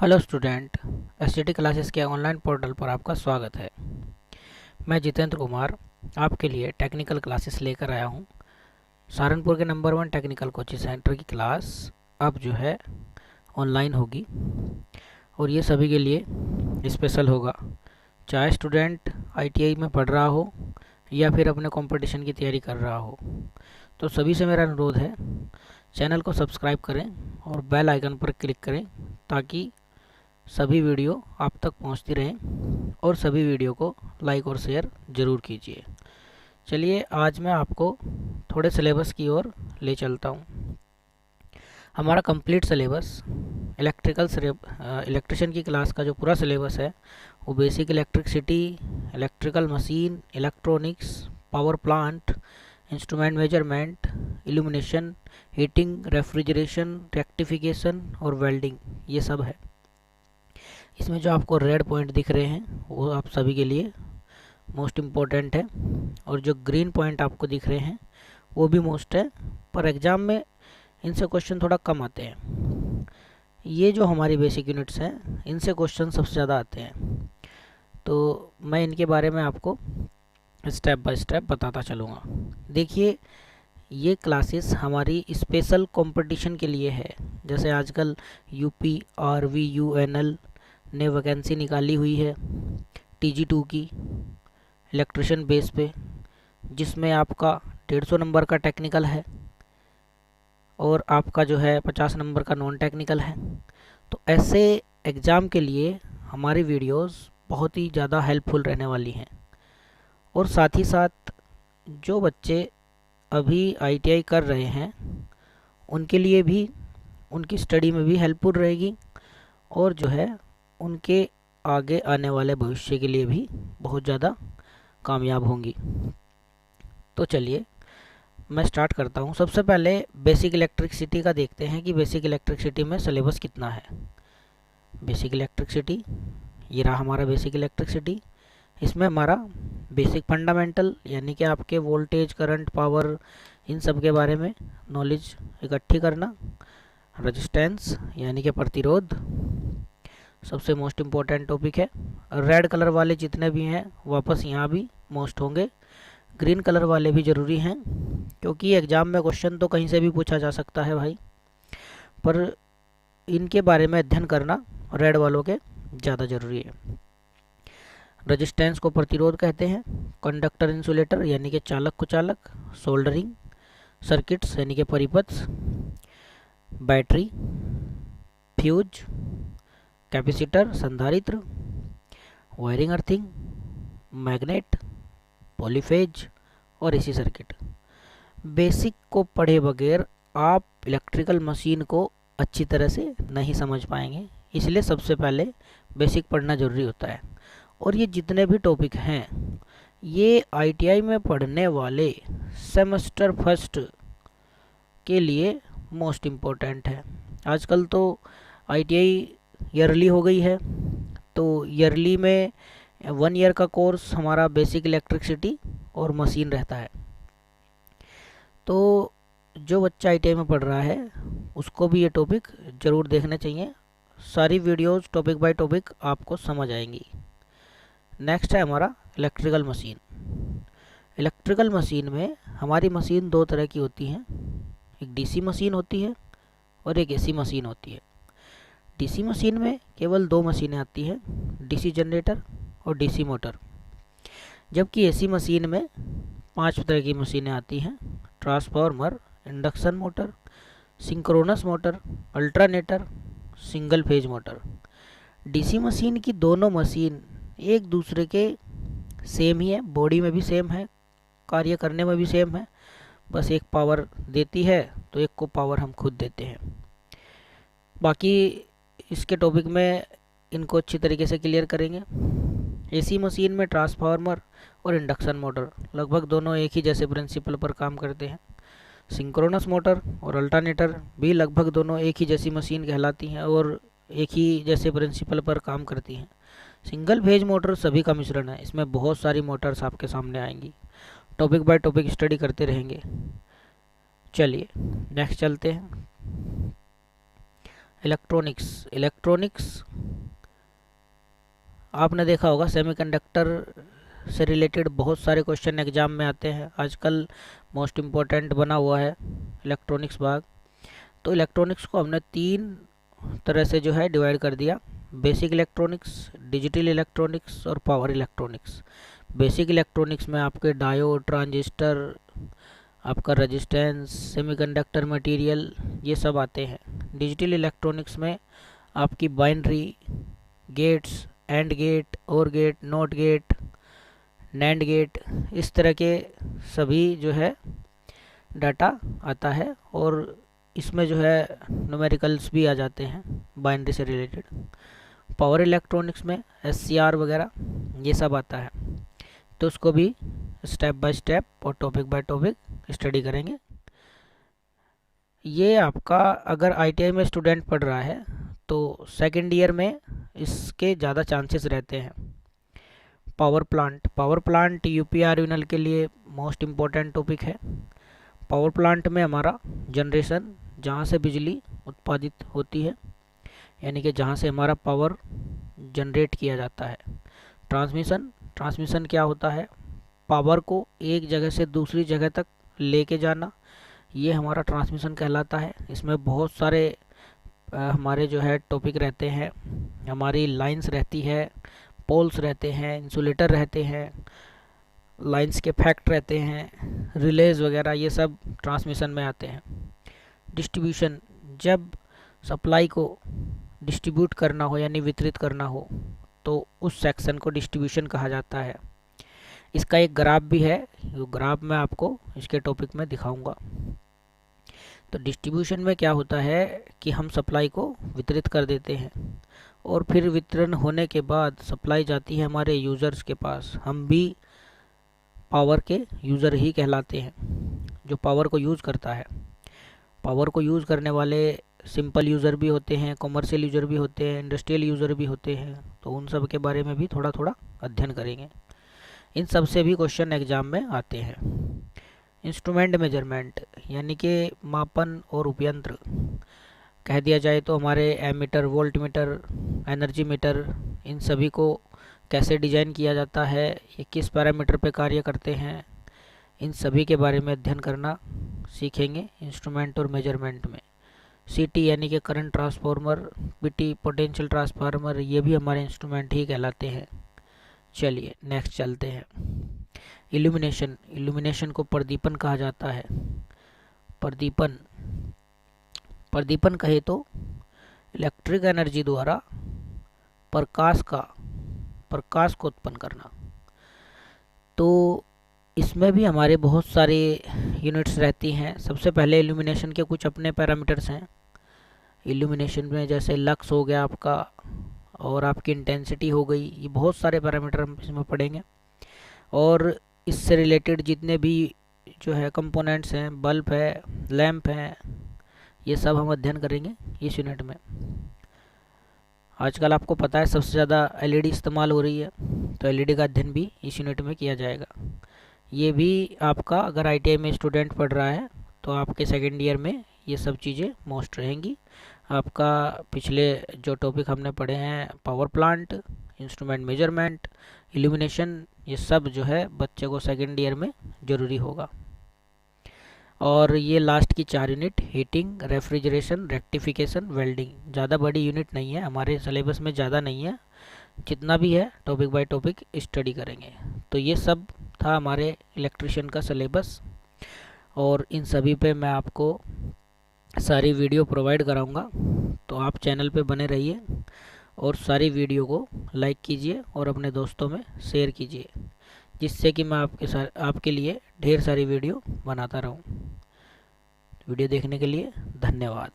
Hello student, STT classes के online portal पर आपका स्वागत है। मैं जितेंद्र कुमार आपके लिए टेक्निकल क्लासेस लेकर आया हूं। सहारनपुर के नंबर 1 टेक्निकल कोचिंग सेंटर की क्लास अब जो है ऑनलाइन होगी और ये सभी के लिए स्पेशल होगा। चाहे स्टूडेंट आईटीआई में पढ़ रहा हो या फिर अपने कंपटीशन की तैयारी कर रहा हो, तो सभी से मेरा अनुरोध है, चैनल को सब्सक्राइब करें और बेल आइकन पर क्लिक करें ताकि सभी वीडियो आप तक पहुंचती रहें और सभी वीडियो को लाइक और शेयर ज़रूर कीजिए। चलिए आज मैं आपको थोड़े सिलेबस की ओर ले चलता हूं। हमारा कंप्लीट सिलेबस इलेक्ट्रिशियन की क्लास का जो पूरा सिलेबस है वो basic electricity, electrical machine, electronics, power plant, instrument measurement, illumination, heating, refrigeration, rectification और वेल्डिंग, ये सब है। इसमें जो आपको रेड पॉइंट दिख रहे हैं वो आप सभी के लिए मोस्ट इम्पोर्टेंट है और जो ग्रीन पॉइंट आपको दिख रहे हैं वो भी मोस्ट है, पर एग्ज़ाम में इनसे क्वेश्चन थोड़ा कम आते हैं। ये जो हमारी बेसिक यूनिट्स हैं इनसे क्वेश्चन सबसे ज़्यादा आते हैं, तो मैं इनके बारे में आपको स्टेप बाय स्टेप बताता चलूँगा। देखिए, ये क्लासेस हमारी स्पेशल कंपटीशन के लिए है। जैसे आजकल यूपी आरवी यूएनएल ने वैकेंसी निकाली हुई है TG2 की इलेक्ट्रिशियन बेस पे, जिसमें आपका 150 नंबर का टेक्निकल है और आपका जो है 50 नंबर का नॉन टेक्निकल है। तो ऐसे एग्ज़ाम के लिए हमारी वीडियोस बहुत ही ज़्यादा हेल्पफुल रहने वाली हैं और साथ ही साथ जो बच्चे अभी ITI कर रहे हैं उनके लिए भी, उनकी स्टडी में भी हेल्पफुल रहेगी और जो है उनके आगे आने वाले भविष्य के लिए भी बहुत ज़्यादा कामयाब होंगी। तो चलिए मैं स्टार्ट करता हूँ। सबसे पहले बेसिक इलेक्ट्रिसिटी का देखते हैं कि बेसिक इलेक्ट्रिसिटी में सिलेबस कितना है। बेसिक इलेक्ट्रिसिटी, ये रहा हमारा बेसिक इलेक्ट्रिसिटी। इसमें हमारा बेसिक फंडामेंटल यानी कि आपके वोल्टेज, करंट, पावर, इन सब के बारे में नॉलेज इकट्ठी करना। रेजिस्टेंस यानी कि प्रतिरोध सबसे मोस्ट इम्पोर्टेंट टॉपिक है। रेड कलर वाले जितने भी हैं वापस यहाँ भी मोस्ट होंगे। ग्रीन कलर वाले भी ज़रूरी हैं क्योंकि एग्ज़ाम में क्वेश्चन तो कहीं से भी पूछा जा सकता है भाई, पर इनके बारे में अध्ययन करना रेड वालों के ज़्यादा ज़रूरी है। रेजिस्टेंस को प्रतिरोध कहते हैं। कंडक्टर इंसुलेटर यानी कि चालक कुचालक। सोल्डरिंग सर्किट्स यानी कि परिपथ। बैटरी, फ्यूज, कैपेसिटर संधारित्र, वायरिंग अर्थिंग, मैग्नेट, पॉलीफेज और एसी सर्किट। बेसिक को पढ़े बगैर आप इलेक्ट्रिकल मशीन को अच्छी तरह से नहीं समझ पाएंगे, इसलिए सबसे पहले बेसिक पढ़ना ज़रूरी होता है। और ये जितने भी टॉपिक हैं ये ITI में पढ़ने वाले सेमेस्टर फर्स्ट के लिए मोस्ट इम्पोर्टेंट है। आजकल तो ITI ईयरली हो गई है, तो ईयरली में 1 ईयर का कोर्स हमारा बेसिक इलेक्ट्रिसिटी और मशीन रहता है। तो जो बच्चा ITI में पढ़ रहा है उसको भी ये टॉपिक ज़रूर देखने चाहिए। सारी वीडियोस टॉपिक बाय टॉपिक आपको समझ आएंगी। नेक्स्ट है हमारा इलेक्ट्रिकल मशीन। इलेक्ट्रिकल मशीन में हमारी मशीन दो तरह की होती हैं, एक DC मशीन होती है और एक AC मशीन होती है। DC मशीन में केवल 2 मशीनें आती हैं, DC जनरेटर और DC मोटर, जबकि AC मशीन में 5 तरह की मशीनें आती हैं, transformer, induction motor, synchronous motor, alternator, single phase motor. DC machine की दोनों मशीन एक दूसरे के सेम ही है, बॉडी में भी सेम है, कार्य करने में भी सेम है, बस एक पावर देती है तो एक को पावर हम खुद देते हैं। बाकी इसके टॉपिक में इनको अच्छी तरीके से क्लियर करेंगे। AC मशीन में ट्रांसफार्मर और इंडक्शन मोटर लगभग दोनों एक ही जैसे प्रिंसिपल पर काम करते हैं। सिंक्रोनस मोटर और अल्टरनेटर भी लगभग दोनों एक ही जैसी मशीन कहलाती हैं और एक ही जैसे प्रिंसिपल पर काम करती हैं। सिंगल फेज मोटर सभी का मिश्रण है, इसमें बहुत सारी मोटर्स आपके सामने आएंगी। टॉपिक बाय टॉपिक स्टडी करते रहेंगे। चलिए नेक्स्ट चलते हैं। इलेक्ट्रॉनिक्स आपने देखा होगा, सेमीकंडक्टर से रिलेटेड बहुत सारे क्वेश्चन एग्जाम में आते हैं। आजकल मोस्ट इम्पोर्टेंट बना हुआ है इलेक्ट्रॉनिक्स भाग। तो इलेक्ट्रॉनिक्स को हमने 3 तरह से जो है डिवाइड कर दिया: बेसिक इलेक्ट्रॉनिक्स, डिजिटल इलेक्ट्रॉनिक्स और पावर इलेक्ट्रॉनिक्स। बेसिक इलेक्ट्रॉनिक्स में आपके डायोड, ट्रांजिस्टर, आपका रेजिस्टेंस, सेमीकंडक्टर मटेरियल, ये सब आते हैं। डिजिटल इलेक्ट्रॉनिक्स में आपकी बाइनरी, गेट्स, एंड गेट, और gate, NOT gate, NAND gate, इस तरह के सभी जो है डाटा आता है। और इसमें जो है न्यूमेरिकल्स भी आ जाते हैं बाइनरी से रिलेटेड। पावर इलेक्ट्रॉनिक्स में SCR वगैरह ये सब आता है। तो उसको भी स्टेप बाय स्टेप और टॉपिक बाय टॉपिक स्टडी करेंगे। ये आपका अगर ITI में स्टूडेंट पढ़ रहा है तो सेकेंड ईयर में इसके ज़्यादा चांसेस रहते हैं। पावर प्लांट UP RUNL के लिए मोस्ट इम्पोर्टेंट टॉपिक है। पावर प्लांट में हमारा जनरेशन, जहाँ से बिजली उत्पादित होती है, यानी कि जहाँ से हमारा पावर जनरेट किया जाता है। ट्रांसमिशन क्या होता है? पावर को एक जगह से दूसरी जगह तक लेके जाना, ये हमारा ट्रांसमिशन कहलाता है। इसमें बहुत सारे हमारे जो है टॉपिक रहते हैं। हमारी लाइंस रहती है, पोल्स रहते हैं, इंसुलेटर रहते हैं, लाइंस के फैक्ट रहते हैं, रिलेज वगैरह, ये सब ट्रांसमिशन में आते हैं। डिस्ट्रीब्यूशन, जब सप्लाई को डिस्ट्रीब्यूट करना हो यानी वितरित करना हो तो उस सेक्शन को डिस्ट्रीब्यूशन कहा जाता है। इसका एक ग्राफ भी है, जो ग्राफ मैं आपको इसके टॉपिक में दिखाऊंगा। तो डिस्ट्रीब्यूशन में क्या होता है कि हम सप्लाई को वितरित कर देते हैं और फिर वितरण होने के बाद सप्लाई जाती है हमारे यूज़र्स के पास। हम भी पावर के यूज़र ही कहलाते हैं, जो पावर को यूज़ करता है। पावर को यूज़ करने वाले सिंपल यूज़र भी होते हैं, कमर्शियल यूज़र भी होते हैं, इंडस्ट्रियल यूज़र भी होते हैं। तो उन सब के बारे में भी थोड़ा थोड़ा अध्ययन करेंगे। इन सब से भी क्वेश्चन एग्जाम में आते हैं। इंस्ट्रूमेंट मेजरमेंट यानी कि मापन और उपयंत्र कह दिया जाए तो हमारे ammeter, volt meter, energy meter, इन सभी को कैसे डिजाइन किया जाता है, ये किस पैरामीटर पे कार्य करते हैं, इन सभी के बारे में अध्ययन करना सीखेंगे इंस्ट्रूमेंट और मेजरमेंट में। CT यानी कि current transformer, PT potential transformer, ये भी हमारे इंस्ट्रूमेंट ही कहलाते हैं। चलिए नेक्स्ट चलते हैं। इल्यूमिनेशन को प्रदीपन कहा जाता है। प्रदीपन कहे तो इलेक्ट्रिक एनर्जी द्वारा प्रकाश को उत्पन्न करना। तो इसमें भी हमारे बहुत सारे यूनिट्स रहती हैं। सबसे पहले इल्यूमिनेशन के कुछ अपने पैरामीटर्स हैं। इल्यूमिनेशन में जैसे लक्स हो गया आपका, और आपकी इंटेंसिटी हो गई, ये बहुत सारे पैरामीटर हम इसमें पढ़ेंगे। और इससे रिलेटेड जितने भी जो है कंपोनेंट्स हैं, बल्ब है, लैंप है, ये सब हम अध्ययन करेंगे इस यूनिट में। आजकल आपको पता है सबसे ज़्यादा LED इस्तेमाल हो रही है, तो LED का अध्ययन भी इस यूनिट में किया जाएगा। ये भी आपका अगर ITI में स्टूडेंट पढ़ रहा है तो आपके सेकेंड ईयर में ये सब चीज़ें मोस्ट रहेंगी। आपका पिछले जो टॉपिक हमने पढ़े हैं, power plant, instrument measurement, illumination, ये सब जो है बच्चे को सेकेंड ईयर में ज़रूरी होगा। और ये लास्ट की 4 unit, heating, refrigeration, rectification, welding, ज़्यादा बड़ी यूनिट नहीं है, हमारे सिलेबस में ज़्यादा नहीं है। जितना भी है टॉपिक बाय टॉपिक स्टडी करेंगे। तो ये सब था हमारे इलेक्ट्रिशियन का सिलेबस, और इन सभी पे मैं आपको सारी वीडियो प्रोवाइड कराऊंगा। तो आप चैनल पे बने रहिए और सारी वीडियो को लाइक कीजिए और अपने दोस्तों में शेयर कीजिए, जिससे कि मैं आपके लिए ढेर सारी वीडियो बनाता रहूं। वीडियो देखने के लिए धन्यवाद।